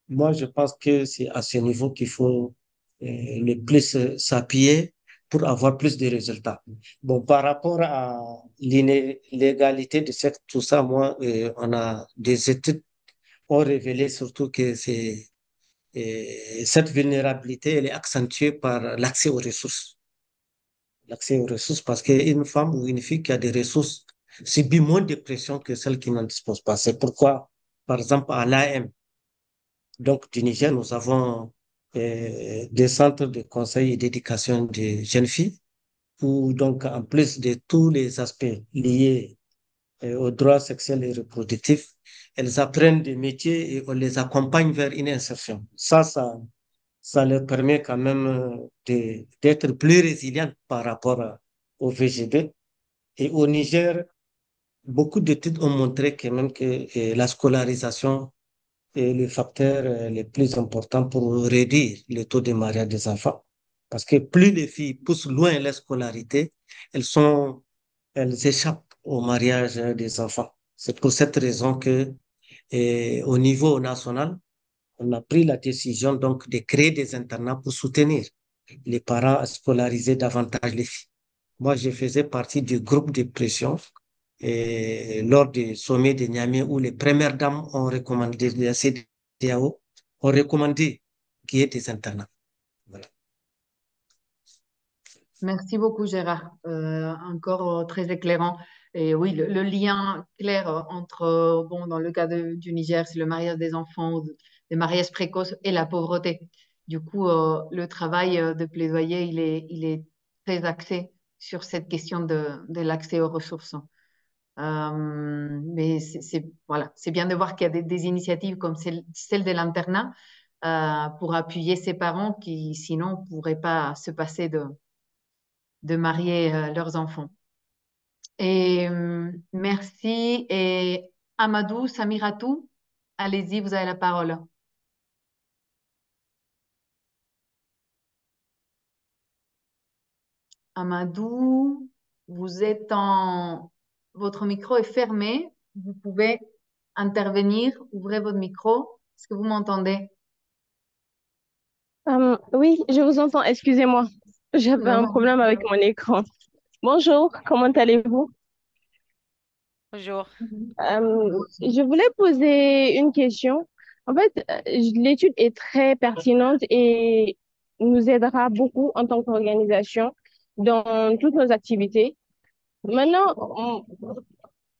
Moi, je pense que c'est à ce niveau qu'il faut le plus s'appuyer pour avoir plus de résultats. Bon, par rapport à l'inégalité de sexe, tout ça, moi, on a des études ont révélé surtout que cette vulnérabilité, elle est accentuée par l'accès aux ressources. L'accès aux ressources, parce qu'une femme ou une fille qui a des ressources subit moins de pression que celle qui n'en dispose pas. C'est pourquoi, par exemple, à l'AM, donc du Niger, nous avons des centres de conseil et d'éducation des jeunes filles, où donc, en plus de tous les aspects liés aux droits sexuels et reproductifs, elles apprennent des métiers et on les accompagne vers une insertion. Ça leur permet quand même d'être plus résilientes par rapport au VGB. Et au Niger, beaucoup d'études ont montré que même que la scolarisation est le facteur le plus important pour réduire le taux de mariage des enfants. Parce que plus les filles poussent loin la scolarité, elles échappent au mariage des enfants. C'est pour cette raison que, au niveau national, on a pris la décision donc de créer des internats pour soutenir les parents à scolariser davantage les filles. Moi, je faisais partie du groupe de pression lors du sommet de Niamey où les premières dames ont recommandé, la CEDEAO, ont recommandé qu'il y ait des internats. Voilà. Merci beaucoup, Gérard. Encore très éclairant. Et oui, le lien clair entre, bon, dans le cas du Niger, c'est le mariage des enfants, des mariages précoces et la pauvreté. Du coup, le travail de plaidoyer, il est très axé sur cette question de l'accès aux ressources. Mais voilà, c'est bien de voir qu'il y a des initiatives comme celle de l'internat pour appuyer ces parents qui, sinon, ne pourraient pas se passer de marier leurs enfants. Et merci. Et Amadou Samiratou, allez-y, vous avez la parole. Amadou, vous êtes en... Votre micro est fermé. Vous pouvez intervenir. Ouvrez votre micro. Est-ce que vous m'entendez? Oui, je vous entends. Excusez-moi. J'avais Non, un non. problème avec mon écran. Bonjour, comment allez-vous? Bonjour. Je voulais poser une question. En fait, l'étude est très pertinente et nous aidera beaucoup en tant qu'organisation dans toutes nos activités. Maintenant,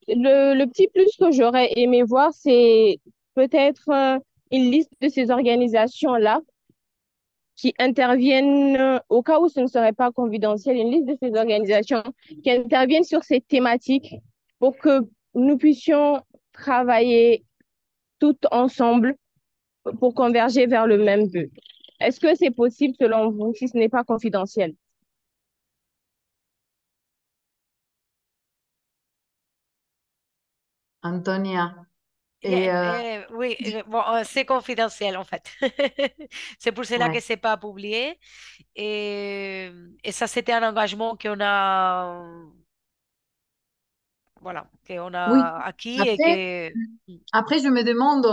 le petit plus que j'aurais aimé voir, c'est peut-être une liste de ces organisations-là qui interviennent, au cas où ce ne serait pas confidentiel, une liste de ces organisations qui interviennent sur ces thématiques pour que nous puissions travailler toutes ensemble pour converger vers le même but. Est-ce que c'est possible selon vous, si ce n'est pas confidentiel? Antonia. Et Oui, bon, c'est confidentiel en fait. C'est pour cela que ouais. c'est pas publié. Et ça, c'était un engagement qu'on a, voilà, qu'on Oui. a acquis et Après, que. après, je me demande,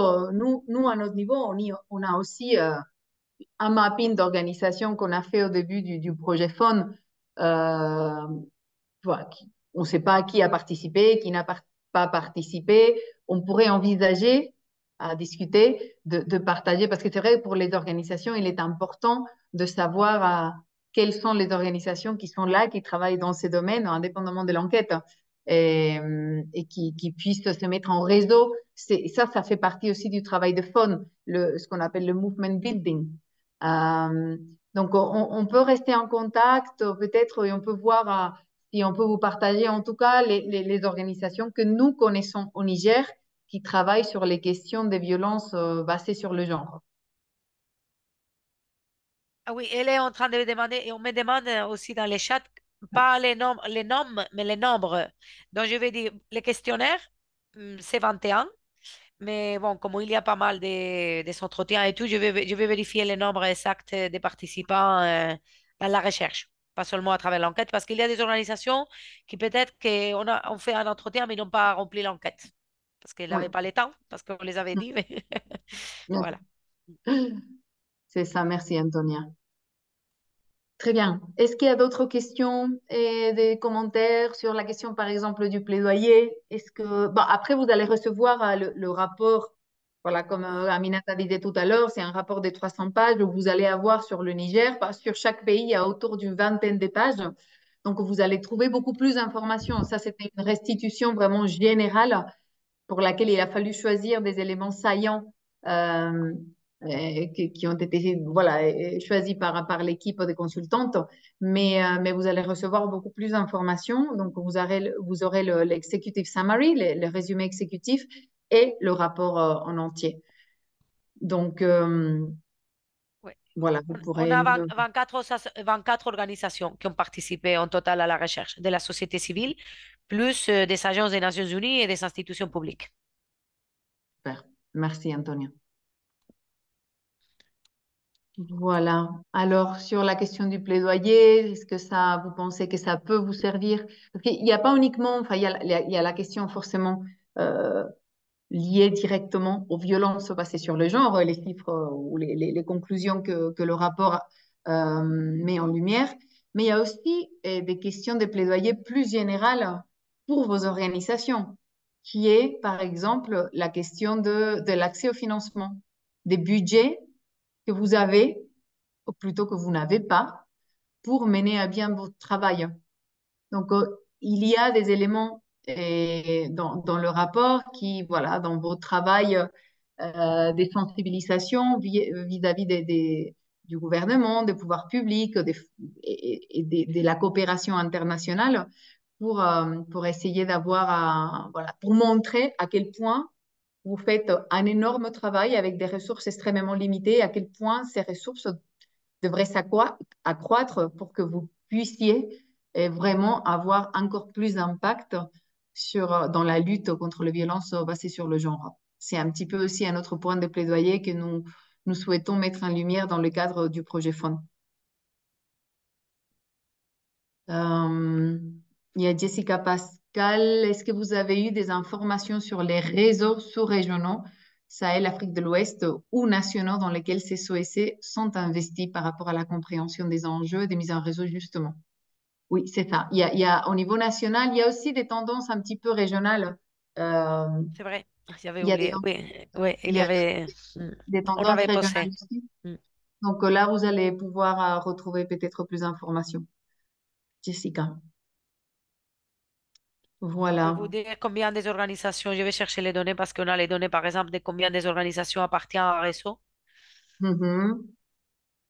nous, à notre niveau, on a aussi un mapping d'organisation qu'on a fait au début du projet FON. Euh, voilà, on ne sait pas qui a participé, qui n'a pas participé. On pourrait envisager à discuter de partager, parce que c'est vrai, pour les organisations, il est important de savoir quelles sont les organisations qui sont là, qui travaillent dans ces domaines, indépendamment de l'enquête, et qui puissent se mettre en réseau. Ça fait partie aussi du travail de FON, ce qu'on appelle le movement building. Euh, donc, on peut rester en contact, peut-être, et on peut voir si on peut vous partager en tout cas les organisations que nous connaissons au Niger qui travaillent sur les questions des violences basées sur le genre. Ah oui, elle est en train de me demander, et on me demande aussi dans les chats, pas les noms, mais les nombres. Donc, je vais dire, les questionnaires, c'est 21. Mais bon, comme il y a pas mal des entretiens et tout, je vais vérifier les nombres exacts des participants dans la recherche, pas seulement à travers l'enquête, parce qu'il y a des organisations qui peut-être on fait un entretien, mais ils n'ont pas rempli l'enquête, parce qu'ils Oui, n'avaient pas le temps, parce qu'on les avait dit. Mais voilà. c'est ça. Merci, Antonia. Très bien. Est-ce qu'il y a d'autres questions et des commentaires sur la question, par exemple, du plaidoyer? Est-ce que, bon, après, vous allez recevoir le rapport Voilà, comme Aminata disait tout à l'heure, c'est un rapport de 300 pages où vous allez avoir sur le Niger. Sur chaque pays, il y a autour d'une vingtaine de pages. Donc, vous allez trouver beaucoup plus d'informations. Ça, c'était une restitution vraiment générale pour laquelle il a fallu choisir des éléments saillants euh, qui ont été voilà, choisis par l'équipe des consultantes. Mais vous allez recevoir beaucoup plus d'informations. Donc, vous aurez l'executive summary, le résumé exécutif et le rapport en entier. Donc, Ouais. voilà, vous On pourrez a le... 24 organisations qui ont participé en total à la recherche, de la société civile, plus des agences des Nations Unies et des institutions publiques. Super. Merci, Antonia. Voilà. Alors, sur la question du plaidoyer, est-ce que ça, vous pensez que ça peut vous servir? Parce qu'il n'y a pas uniquement, enfin, il y a la question forcément euh, liée directement aux violences basées sur le genre, les chiffres ou les conclusions que le rapport met en lumière, mais il y a aussi des questions de plaidoyer plus générales pour vos organisations, qui est, par exemple, la question de l'accès au financement, des budgets que vous avez, ou plutôt que vous n'avez pas, pour mener à bien votre travail. Donc, il y a des éléments dans le rapport qui, voilà, dans votre travail, des sensibilisations vis-à-vis du gouvernement, des pouvoirs publics et de la coopération internationale pour essayer d'avoir, voilà, pour montrer à quel point vous faites un énorme travail avec des ressources extrêmement limitées, à quel point ces ressources devrait s'accroître pour que vous puissiez vraiment avoir encore plus d'impact dans la lutte contre les violences basées sur le genre. C'est un petit peu aussi un autre point de plaidoyer que nous souhaitons mettre en lumière dans le cadre du projet FON. Euh, il y a Jessica Pascal. Est-ce que vous avez eu des informations sur les réseaux sous-régionaux, Sahel, Afrique de l'Ouest ou nationaux dans lesquels ces SOSC sont investis par rapport à la compréhension des enjeux et des mises en réseau, justement? Oui, c'est ça. Au niveau national, il y a aussi des tendances un petit peu régionales. Euh, C'est vrai, j'avais il y a des, oublié. Oui, oui, il il y y a avait. des On tendances avait régionales posé. aussi. Mm. Donc là, vous allez pouvoir retrouver peut-être plus d'informations. Jessica. Je peux Voilà. vous dire combien des organisations, je vais chercher les données parce qu'on a les données, par exemple, de combien des organisations appartiennent à un réseau. Mhm.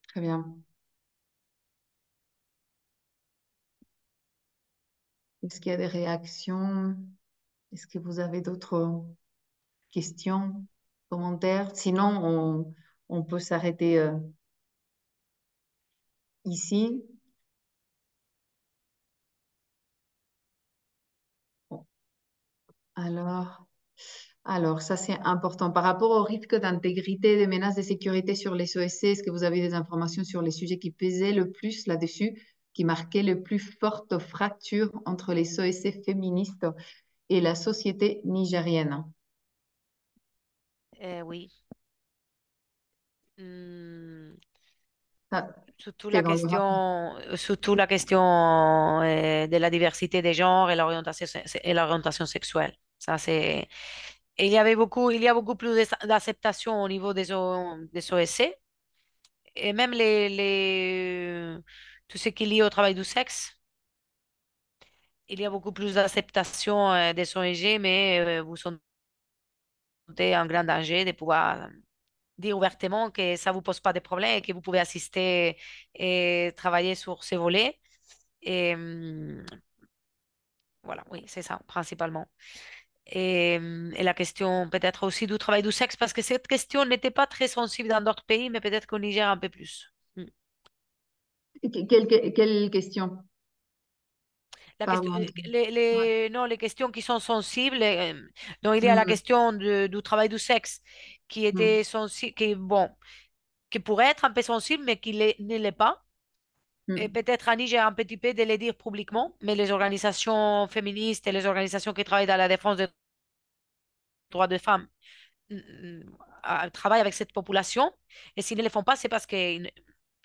Très bien. Est-ce qu'il y a des réactions? Est-ce que vous avez d'autres questions, commentaires? Sinon, on peut s'arrêter ici. Bon. Alors, alors, ça c'est important. Par rapport au risque d'intégrité des menaces de sécurité sur les OSC, est-ce que vous avez des informations sur les sujets qui pesaient le plus là-dessus, qui marquaient le plus forte fracture entre les OSC féministes et la société nigérienne? Oui. Hmm, Ça, surtout c'est la dans le rapport. question, de la diversité des genres et l'orientation sexuelle. Ça, c'est. Il y a beaucoup plus d'acceptation au niveau des OSC et même tout ce qui est lié au travail du sexe. Il y a beaucoup plus d'acceptation des ONG, mais vous sentez un grand danger de pouvoir dire ouvertement que ça ne vous pose pas de problème et que vous pouvez assister et travailler sur ces volets. Et voilà, oui, c'est ça, principalement. Et la question peut-être aussi du travail du sexe, parce que cette question n'était pas très sensible dans d'autres pays, mais peut-être qu'au Niger un peu plus. Quelle question? La Pardon. non, les questions qui sont sensibles, donc il y a la Mhm. question du travail du sexe qui Mhm. était sensible, qui, bon, qui pourrait être un peu sensible, mais ne l'est pas. Et Mhm. peut-être Annie, j'ai un petit peu de le dire publiquement, mais les organisations féministes et les organisations qui travaillent dans la défense des droits des femmes travaillent avec cette population. Et s'ils ne le font pas, c'est parce qu'ils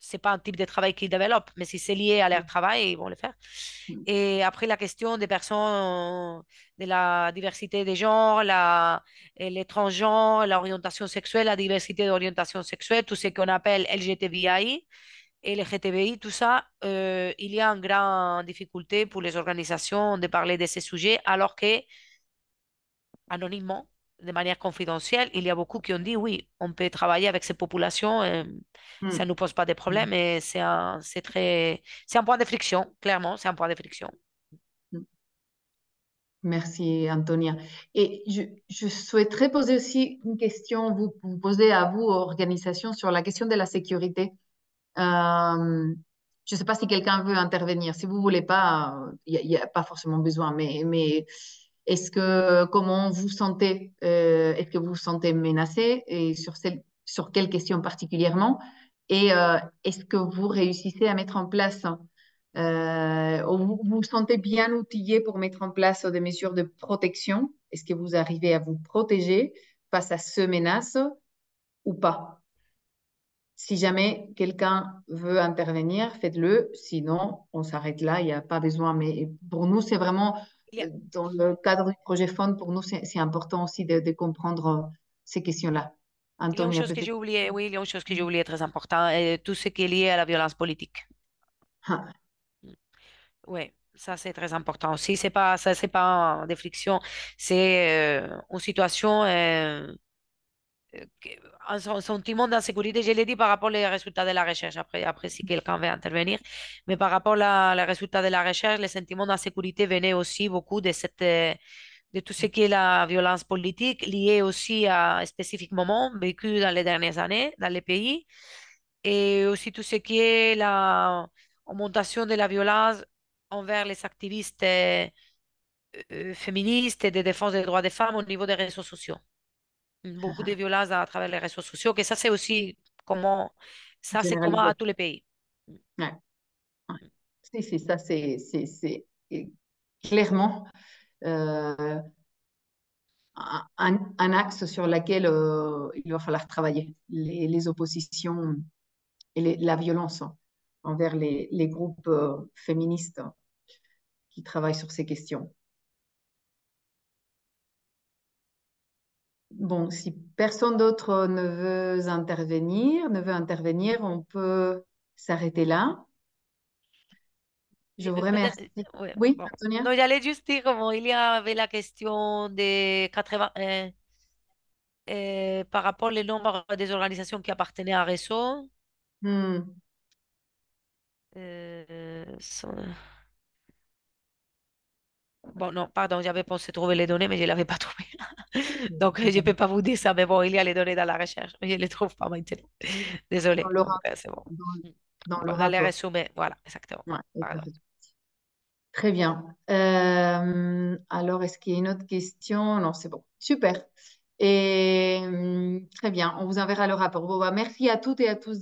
c'est pas un type de travail qu'ils développent, mais si c'est lié à leur travail, ils vont le faire. Mm. Et après, la question des personnes, de la diversité des genres, les transgenres, l'orientation sexuelle, la diversité d'orientation sexuelle, tout ce qu'on appelle LGTBI et LGTBI, tout ça, il y a une grande difficulté pour les organisations de parler de ces sujets, alors que anonymement, de manière confidentielle, il y a beaucoup qui ont dit oui, on peut travailler avec ces populations, ça ne Mm. nous pose pas de problème et c'est un point de friction, clairement, c'est un point de friction. Mm. Merci, Antonia. Et je souhaiterais poser aussi une question, vous poser à vous, organisation, sur la question de la sécurité. Je ne sais pas si quelqu'un veut intervenir. Si vous ne voulez pas, il n'y a, pas forcément besoin. Mais comment vous sentez, est-ce que vous vous sentez menacé et sur quelles questions particulièrement? Et est-ce que vous réussissez à mettre en place, ou vous vous sentez bien outillé pour mettre en place des mesures de protection? Est-ce que vous arrivez à vous protéger face à ce menace ou pas? Si jamais quelqu'un veut intervenir, faites-le. Sinon, on s'arrête là. Il n'y a pas besoin. Mais pour nous, c'est vraiment, Il y a, dans le cadre du projet Fond, pour nous, c'est important aussi de comprendre ces questions-là. il y a une Antonia, chose que peut-être. j'ai oubliée, oui, il y a une chose que j'ai oubliée très importante, tout ce qui est lié à la violence politique. Ah, Oui, ça c'est très important aussi. C'est pas, ça, c'est pas des frictions, c'est une situation un sentiment d'insécurité, je l'ai dit par rapport aux résultats de la recherche, après si quelqu'un veut intervenir, mais par rapport aux résultats de la recherche, le sentiment d'insécurité venait aussi beaucoup de tout ce qui est la violence politique liée aussi à un spécifique moment vécu dans les dernières années dans les pays, et aussi tout ce qui est la augmentation de la violence envers les activistes féministes et de défense des droits des femmes au niveau des réseaux sociaux. Beaucoup de violences à travers les réseaux sociaux, que ça c'est aussi comment, ça c'est commun généralisé. à tous les pays. Ouais, ouais. Si, ça, c'est clairement euh, un axe sur lequel il va falloir travailler. Les oppositions et la violence envers les groupes féministes qui travaillent sur ces questions. Bon, si personne d'autre ne veut intervenir, on peut s'arrêter là. Je vous remercie. Ouais, Oui, bon. Antonia? Non, j'allais juste dire comment il y avait la question des 80, par rapport au nombre des organisations qui appartenaient à réseau. Hmm. Euh, sont- Bon, non, pardon, j'avais pensé trouver les données, mais je ne l'avais pas trouvé. Donc, je ne peux pas vous dire ça, mais bon, il y a les données dans la recherche. Je ne les trouve pas maintenant. Dans Désolée. le, Donc, c'est bon. dans, Mm. dans le Bon, dans les rapport. résumés, voilà, exactement. Ouais, Pardon. très bien. Alors, est-ce qu'il y a une autre question? Non, c'est bon. Super. Et très bien, on vous enverra le rapport. Bon, bah, merci à toutes et à tous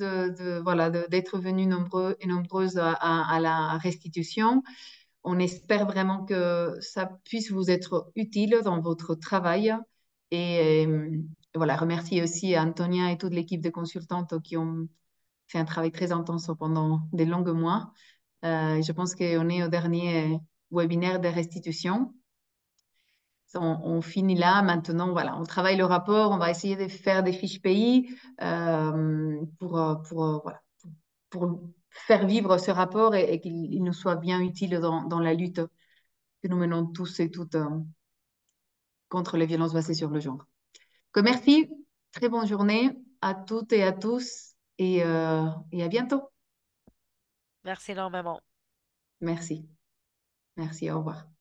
voilà, d'être venus nombreux et nombreuses à la restitution. On espère vraiment que ça puisse vous être utile dans votre travail. Et voilà, remercier aussi Antonia et toute l'équipe de consultantes qui ont fait un travail très intense pendant des longs mois. Je pense qu'on est au dernier webinaire de restitution. On finit là. Maintenant, voilà, on travaille le rapport. On va essayer de faire des fiches pays voilà, pour faire vivre ce rapport et qu'il nous soit bien utile dans la lutte que nous menons tous et toutes contre les violences basées sur le genre. Que merci. Très bonne journée à toutes et à tous et à bientôt. Merci énormément. Merci. Merci. Au revoir.